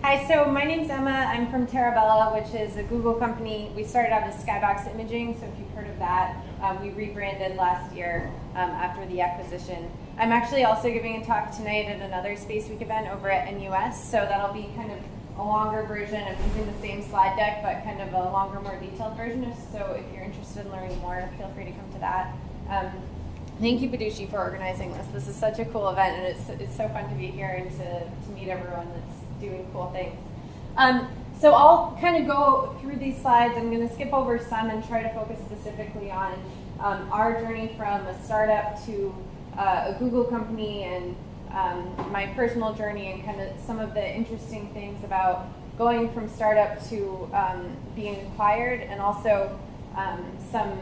Hi, so my name's Emma. I'm from Terabella, which is a Google company. We started out as Skybox Imaging, so if you've heard of that, we rebranded last year after the acquisition. I'm actually also giving a talk tonight at another Space Week event over at NUS, so that'll be kind of a longer version of using the same slide deck, but kind of a longer, more detailed version. So if you're interested in learning more, feel free to come to that. Thank you, Paducci, for organizing this. This is such a cool event, and it's so fun to be here and to meet everyone that's doing cool things. So I'll kind of go through these slides. I'm going to skip over some and try to focus specifically on our journey from a startup to a Google company, and my personal journey, and kind of some of the interesting things about going from startup to being acquired, and also some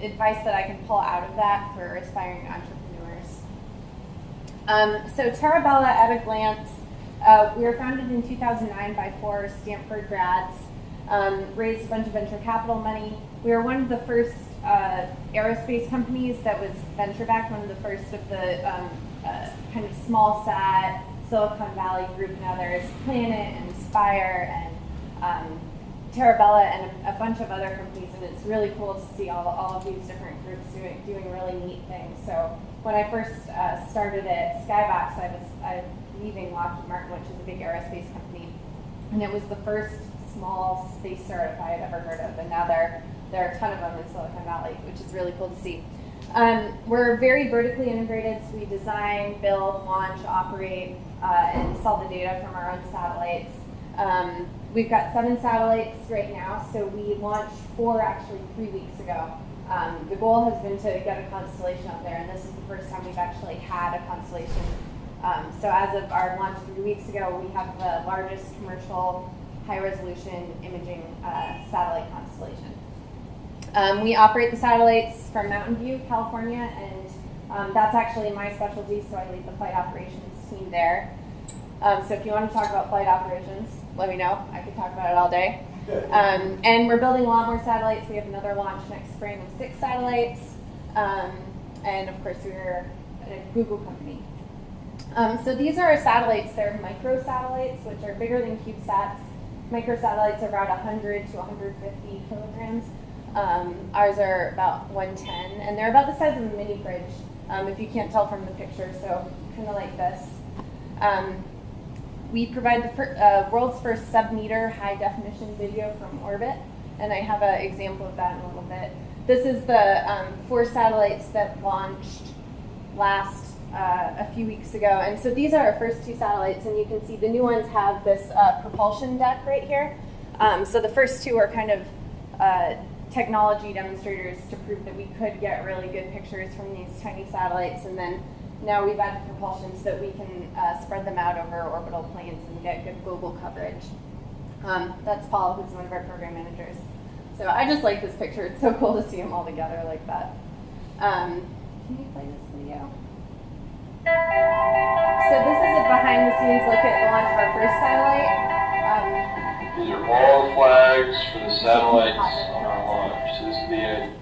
advice that I can pull out of that for aspiring entrepreneurs. So Terabella at a glance. We were founded in 2009 by 4 Stanford grads, raised a bunch of venture capital money. We were one of the first aerospace companies that was venture-backed, one of the first of the kind of small sat Silicon Valley group. Now there's Planet and Spire and Terabella and a bunch of other companies, and it's really cool to see all of these different groups doing really neat things. So when I first started at Skybox, I was leaving Lockheed Martin, which is a big aerospace company, and it was the first small space startup I had ever heard of, and now there are a ton of them in Silicon Valley, which is really cool to see. We're very vertically integrated, so we design, build, launch, operate, and sell the data from our own satellites. We've got 7 satellites right now, so we launched 4 actually 3 weeks ago. The goal has been to get a constellation up there, and this is the first time we've actually had a constellation. So as of our launch 3 weeks ago, we have the largest commercial high-resolution imaging satellite constellation. We operate the satellites from Mountain View, California, and that's actually my specialty, so I lead the flight operations team there. So if you want to talk about flight operations, let me know. I could talk about it all day. And we're building a lot more satellites. We have another launch next spring of 6 satellites. And of course, we're a Google company. So these are our satellites. They're microsatellites, which are bigger than CubeSats. Microsatellites are about 100 to 150 kilograms. Ours are about 110, and they're about the size of a mini fridge, if you can't tell from the picture, so kind of like this. We provide the world's first sub-meter high-definition video from orbit, and I have an example of that in a little bit. This is the 4 satellites that launched a few weeks ago, and so these are our first 2 satellites, and you can see the new ones have this propulsion deck right here. So the first 2 are kind of technology demonstrators to prove that we could get really good pictures from these tiny satellites, and then now we've added propulsion so that we can spread them out over orbital planes and get good global coverage. That's Paul, who's one of our program managers. So I just like this picture. It's so cool to see them all together like that. Can you play this video? So this is a behind-the-scenes look at the launch of our first satellite. These are all flags for the satellites on our launch. So this is the end.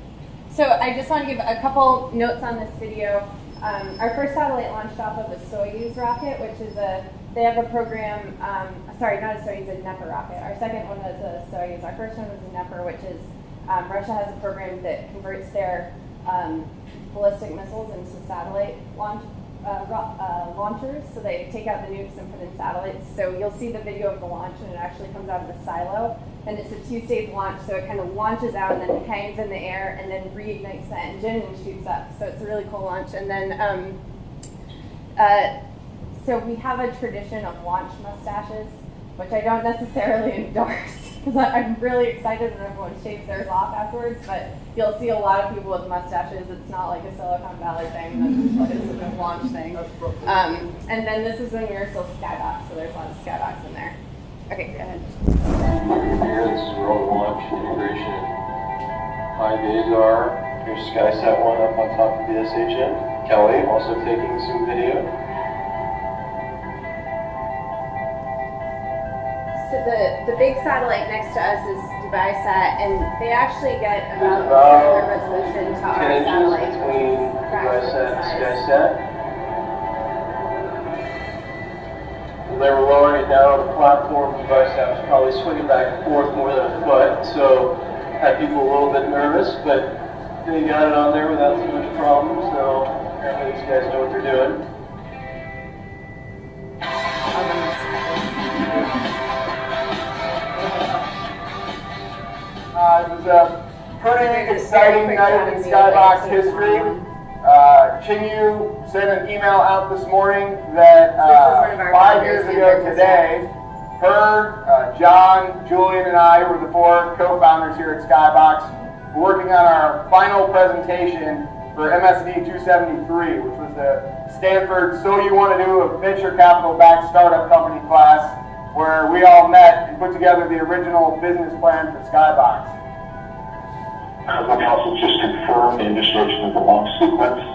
So I just want to give a couple notes on this video. Our first satellite launched off of a Soyuz rocket, which is they have a program, sorry, not a Soyuz, a NEPR rocket. Our second one was a Soyuz. Our first one was a NEPR, which is, Russia has a program that converts their ballistic missiles into satellite launchers. So they take out the nukes and put in satellites. So you'll see the video of the launch, and it actually comes out of the silo. And it's a 2-stage launch, so it kind of launches out and then hangs in the air and then reignites the engine and shoots up. So it's a really cool launch. And then, so we have a tradition of launch mustaches, which I don't necessarily endorse, because I'm really excited when everyone shaves theirs off afterwards, but you'll see a lot of people with mustaches. It's not like a Silicon Valley thing, it's a launch thing. And then this is when we were still Skybox, so there's a lot of Skybox in there. Okay, go ahead. Here, this is World Launch Integration. High days are, here's SkySat 1 up on top of the SHN. Kelly also taking some video. So the big satellite next to us is DubaiSat, and they actually get about similar resolution to our 10 inches satellite. between DubaiSat and SkySat. When they were lowering it down on the platform, the device was probably swinging back and forth more than a foot, so had people a little bit nervous, but they got it on there without too much problem, so apparently these guys know what they're doing. It was a pretty exciting night in Skybox history. Chinyu sent an email out this morning that 5 years ago today, her, John, Julian, and I, who were the 4 co-founders here at Skybox, were working on our final presentation for MSD 273, which was the Stanford So You Want to Do a Venture Capital-Backed Startup Company class, where we all met and put together the original business plan for Skybox. Let me also just confirm the initiation of the launch sequence,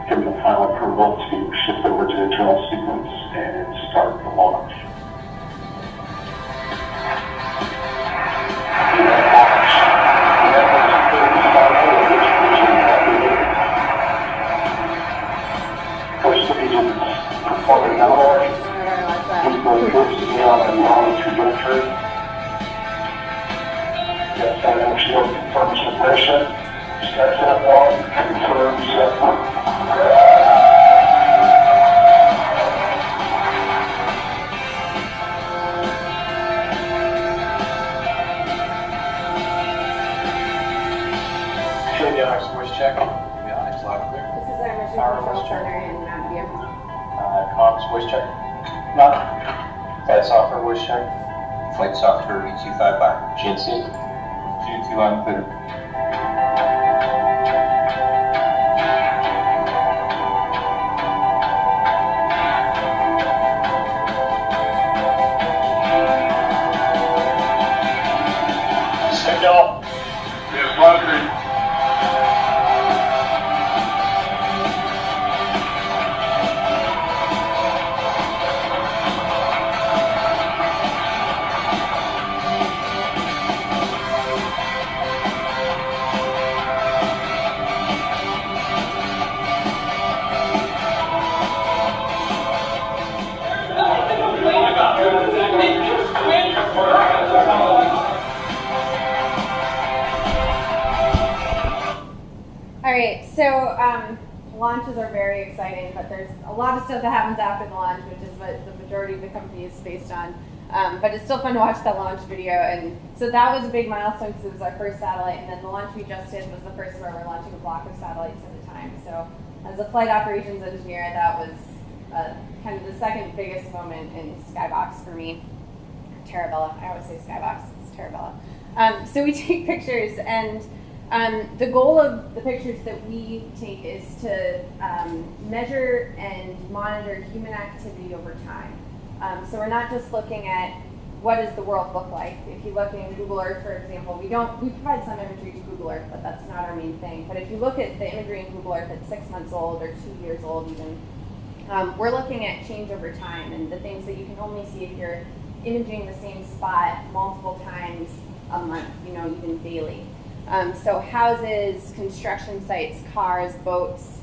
give the final approval to shift over to the drill sequence and start the launch. First agents performing the launch. He's going to be on a long trajectory. Yes, that actually confirms submission. Starts at 1, confirms at 1. Should be honest voice check. Be honest, loud and clear. This is our mission Power control voice check. center in Mountain View. Comms voice check. None. Flight software voice check. Flight software V255. GNC. G2 unclear. Signal. Yes, loud and clear. All right, so launches are very exciting, but there's a lot of stuff that happens after the launch, which is what the majority of the company is based on. But it's still fun to watch that launch video. And so that was a big milestone because it was our first satellite. And then the launch we just did was the first where we're launching a block of satellites at a time. So as a flight operations engineer, that was kind of the second biggest moment in Skybox for me. Terabella, I always say Skybox, it's Terabella. So we take pictures, and the goal of the pictures that we take is to measure and monitor human activity over time. So we're not just looking at what does the world look like. If you look in Google Earth, for example, we provide some imagery to Google Earth, but that's not our main thing. But if you look at the imagery in Google Earth that's 6 months old or 2 years old even, we're looking at change over time and the things that you can only see if you're imaging the same spot multiple times a month, even daily. So houses, construction sites, cars, boats.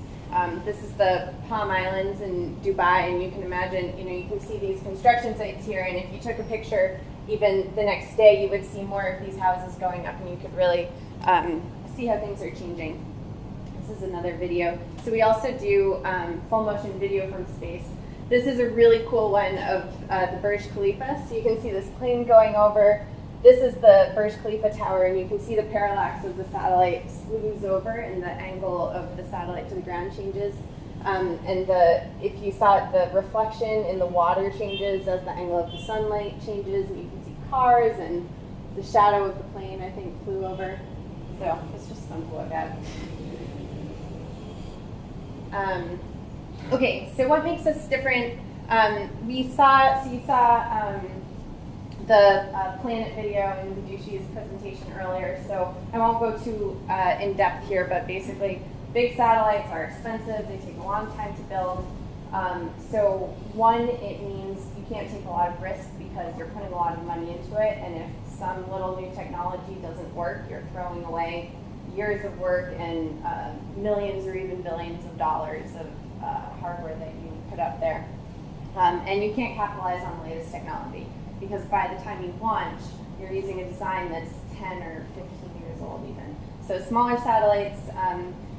This is the Palm Islands in Dubai, and you can imagine, you can see these construction sites here, and if you took a picture even the next day, you would see more of these houses going up, and you could really see how things are changing. This is another video. So we also do full motion video from space. This is a really cool one of the Burj Khalifa. So you can see this plane going over. This is the Burj Khalifa tower, and you can see the parallax as the satellite slews over and the angle of the satellite to the ground changes. And if you saw it, the reflection in the water changes as the angle of the sunlight changes, and you can see cars, and the shadow of the plane, I think, flew over. So it's just fun to look at. Okay, so what makes us different? You saw the Planet video in Vidushi's presentation earlier, so I won't go too in depth here, but basically big satellites are expensive, they take a long time to build. So one, it means you can't take a lot of risk because you're putting a lot of money into it, and if some little new technology doesn't work, you're throwing away years of work and millions or even billions of dollars of hardware that you put up there. And you can't capitalize on the latest technology because by the time you launch, you're using a design that's 10 or 15 years old even. So smaller satellites,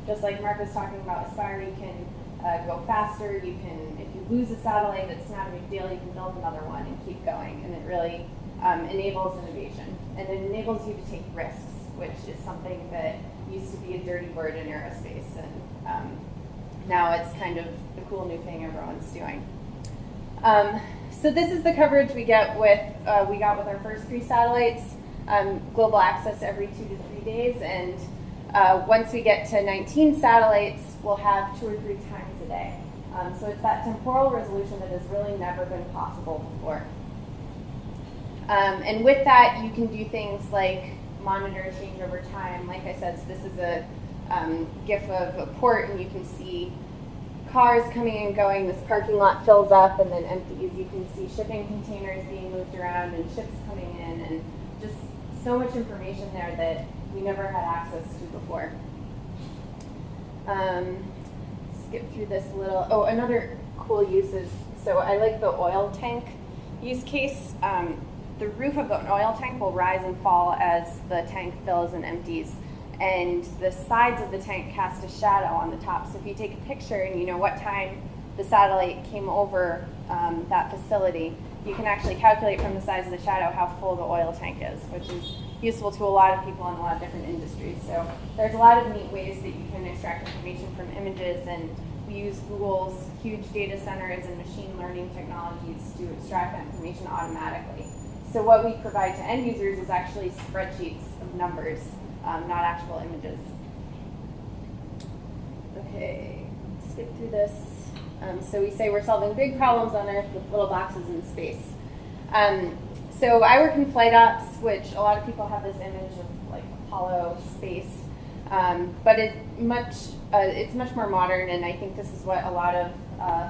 just like Mark was talking about Aspire, you can go faster. You can, if you lose a satellite, it's not a big deal. You can build another one and keep going. And it really enables innovation. And it enables you to take risks, which is something that used to be a dirty word in aerospace. And now it's kind of the cool new thing everyone's doing. So this is the coverage we got with our first 3 satellites. Global access every 2 to 3 days, and once we get to 19 satellites, we'll have 2 or 3 times a day. So it's that temporal resolution that has really never been possible before. And with that, you can do things like monitor change over time. Like I said, so this is a GIF of a port, and you can see cars coming and going. This parking lot fills up and then empties. You can see shipping containers being moved around and ships coming in, and just so much information there that we never had access to before. Skip through this little, another cool use is, so I like the oil tank use case. The roof of an oil tank will rise and fall as the tank fills and empties. And the sides of the tank cast a shadow on the top. So if you take a picture and you know what time the satellite came over that facility, you can actually calculate from the size of the shadow how full the oil tank is, which is useful to a lot of people in a lot of different industries. So there's a lot of neat ways that you can extract information from images, and we use Google's huge data centers and machine learning technologies to extract that information automatically. So what we provide to end users is actually spreadsheets of numbers, not actual images. Okay, skip through this. So we say we're solving big problems on Earth with little boxes in space. So I work in flight ops, which a lot of people have this image of like Apollo space, but it's much more modern, and I think this is what a lot of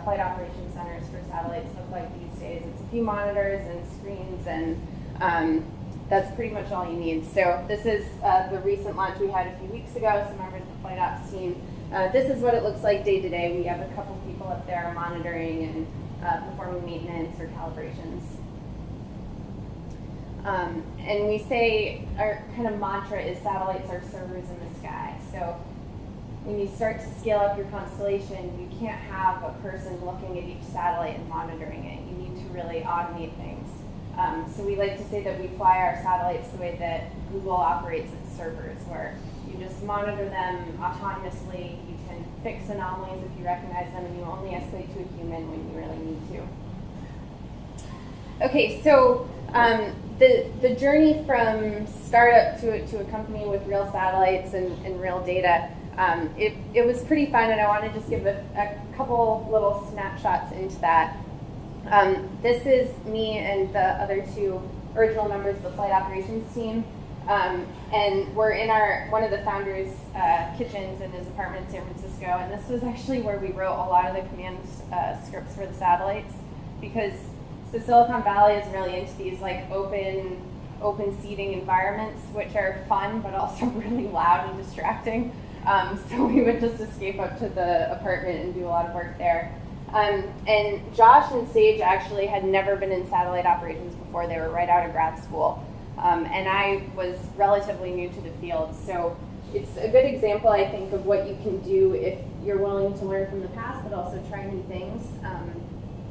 flight operations centers for satellites look like these days. It's a few monitors and screens, and that's pretty much all you need. So this is the recent launch we had a few weeks ago, some members of the flight ops team. This is what it looks like day to day. We have a couple people up there monitoring and performing maintenance or calibrations. And we say our kind of mantra is satellites are servers in the sky. So when you start to scale up your constellation, you can't have a person looking at each satellite and monitoring it. You need to really automate things. So we like to say that we fly our satellites the way that Google operates its servers, where you just monitor them autonomously. You can fix anomalies if you recognize them, and you only escalate to a human when you really need to. Okay, so the journey from startup to a company with real satellites and real data, it was pretty fun, and I want to just give a couple little snapshots into that. This is me and the other 2 original members of the flight operations team, and we're in one of the founders' kitchens in his apartment in San Francisco, and this was actually where we wrote a lot of the command scripts for the satellites, because so Silicon Valley is really into these like open seating environments, which are fun but also really loud and distracting. So we would just escape up to the apartment and do a lot of work there. And Josh and Sage actually had never been in satellite operations before. They were right out of grad school. And I was relatively new to the field. So it's a good example, I think, of what you can do if you're willing to learn from the past, but also try new things.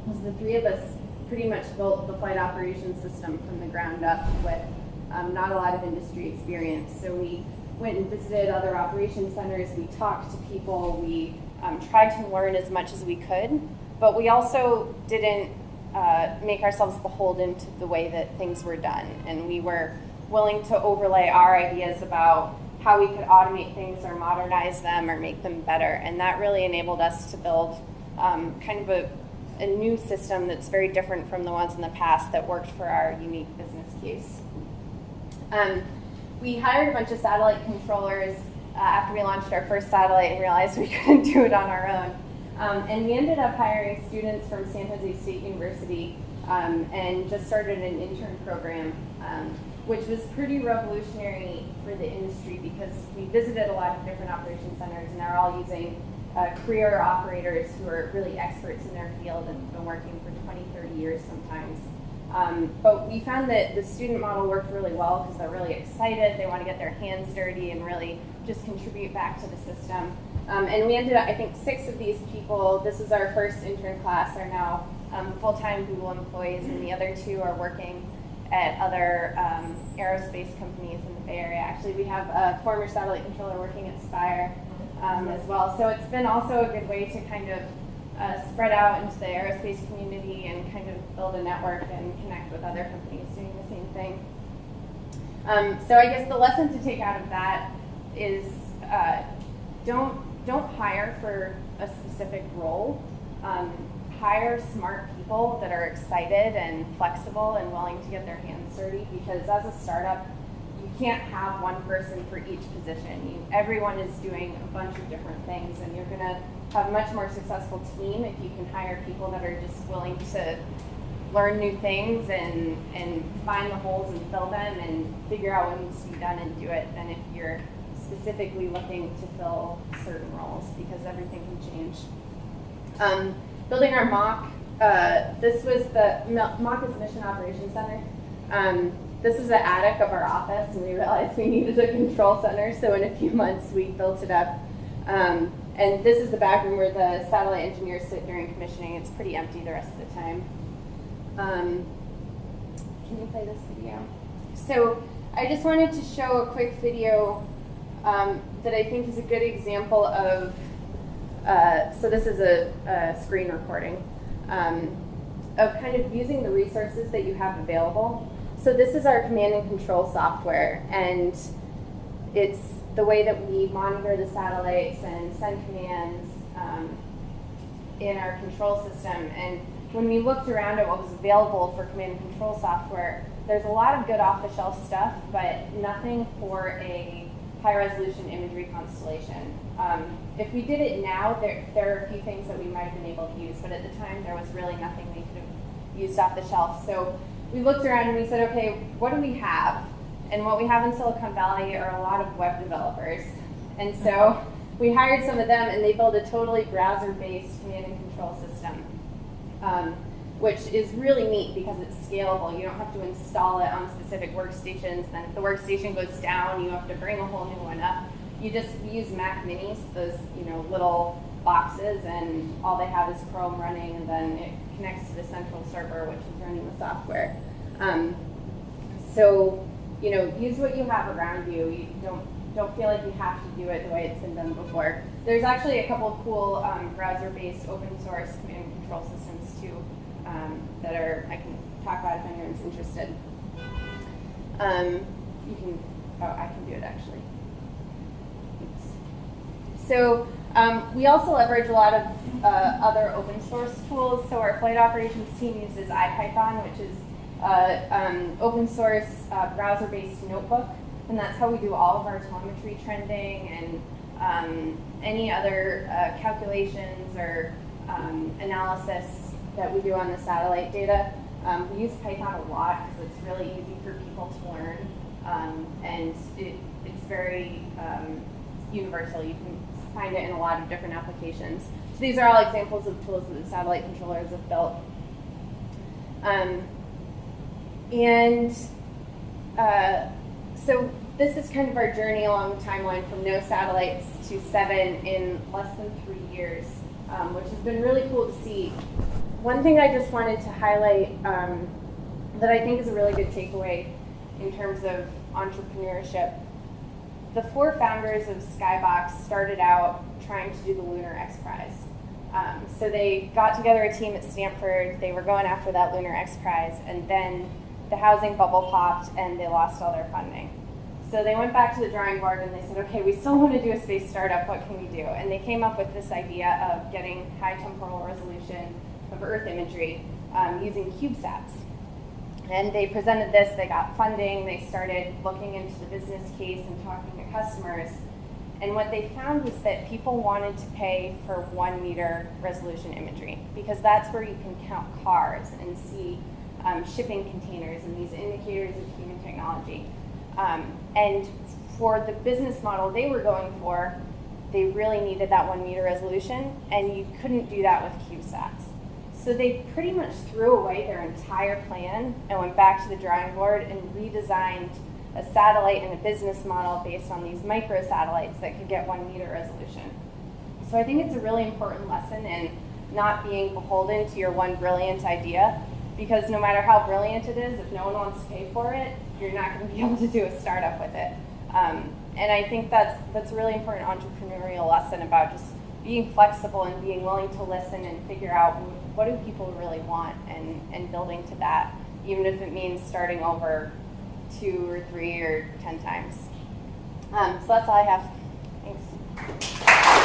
Because the 3 of us pretty much built the flight operations system from the ground up with not a lot of industry experience. So we went and visited other operations centers. We talked to people. We tried to learn as much as we could, but we also didn't make ourselves beholden to the way that things were done. And we were willing to overlay our ideas about how we could automate things or modernize them or make them better. And that really enabled us to build kind of a new system that's very different from the ones in the past that worked for our unique business case. We hired a bunch of satellite controllers after we launched our first satellite and realized we couldn't do it on our own. And we ended up hiring students from San Jose State University and just started an intern program, which was pretty revolutionary for the industry because we visited a lot of different operations centers and they're all using career operators who are really experts in their field and have been working for 20, 30 years sometimes. But we found that the student model worked really well because they're really excited, they want to get their hands dirty and really just contribute back to the system. And we ended up, I think 6 of these people, this is our first intern class, are now full-time Google employees, and the other 2 are working at other aerospace companies in the Bay Area. Actually, we have a former satellite controller working at Spire as well. So it's been also a good way to kind of spread out into the aerospace community and kind of build a network and connect with other companies doing the same thing. So I guess the lesson to take out of that is don't hire for a specific role. Hire smart people that are excited and flexible and willing to get their hands dirty, because as a startup, you can't have one person for each position. Everyone is doing a bunch of different things, and you're going to have a much more successful team if you can hire people that are just willing to learn new things and find the holes and fill them and figure out what needs to be done and do it, than if you're specifically looking to fill certain roles, because everything can change. Building our mock, this was the mock is Mission Operations Center. This is the attic of our office, and we realized we needed a control center, so in a few months we built it up. And this is the back room where the satellite engineers sit during commissioning. It's pretty empty the rest of the time. Can you play this video? So I just wanted to show a quick video that I think is a good example of, so this is a screen recording, of kind of using the resources that you have available. So this is our command and control software, and it's the way that we monitor the satellites and send commands in our control system. And when we looked around at what was available for command and control software, there's a lot of good off-the-shelf stuff, but nothing for a high-resolution imagery constellation. If we did it now, there are a few things that we might have been able to use, but at the time there was really nothing we could have used off the shelf. So we looked around and we said, okay, what do we have? And what we have in Silicon Valley are a lot of web developers. And so we hired some of them, and they built a totally browser-based command and control system, which is really neat because it's scalable. You don't have to install it on specific workstations. Then if the workstation goes down, you have to bring a whole new one up. We use Mac Minis, those little boxes, and all they have is Chrome running, and then it connects to the central server, which is running the software. So use what you have around you. You don't feel like you have to do it the way it's been done before. There's actually a couple of cool browser-based open source command and control systems too that I can talk about if anyone's interested. I can do it actually. So we also leverage a lot of other open source tools. So our flight operations team uses IPython, which is open source browser-based notebook, and that's how we do all of our telemetry trending and any other calculations or analysis that we do on the satellite data. We use Python a lot because it's really easy for people to learn, and it's very universal. You can find it in a lot of different applications. So these are all examples of tools that the satellite controllers have built. So this is kind of our journey along the timeline from no satellites to 7 in less than 3 years, which has been really cool to see. One thing I just wanted to highlight that I think is a really good takeaway in terms of entrepreneurship. The 4 founders of Skybox started out trying to do the Lunar X Prize. So they got together a team at Stanford, they were going after that Lunar X Prize, and then the housing bubble popped and they lost all their funding. So they went back to the drawing board and they said, okay, we still want to do a space startup, what can we do? And they came up with this idea of getting high temporal resolution of Earth imagery using CubeSats. And they presented this, they got funding, they started looking into the business case and talking to customers. And what they found was that people wanted to pay for 1 meter resolution imagery, because that's where you can count cars and see shipping containers and these indicators of human technology. And for the business model they were going for, they really needed that 1 meter resolution, and you couldn't do that with CubeSats. So they pretty much threw away their entire plan and went back to the drawing board and redesigned a satellite and a business model based on these micro satellites that could get 1 meter resolution. So I think it's a really important lesson in not being beholden to your one brilliant idea, because no matter how brilliant it is, if no one wants to pay for it, you're not going to be able to do a startup with it. And I think that's a really important entrepreneurial lesson about just being flexible and being willing to listen and figure out what do people really want, and building to that, even if it means starting over 2 or 3 or 10 times. So that's all I have. Thanks.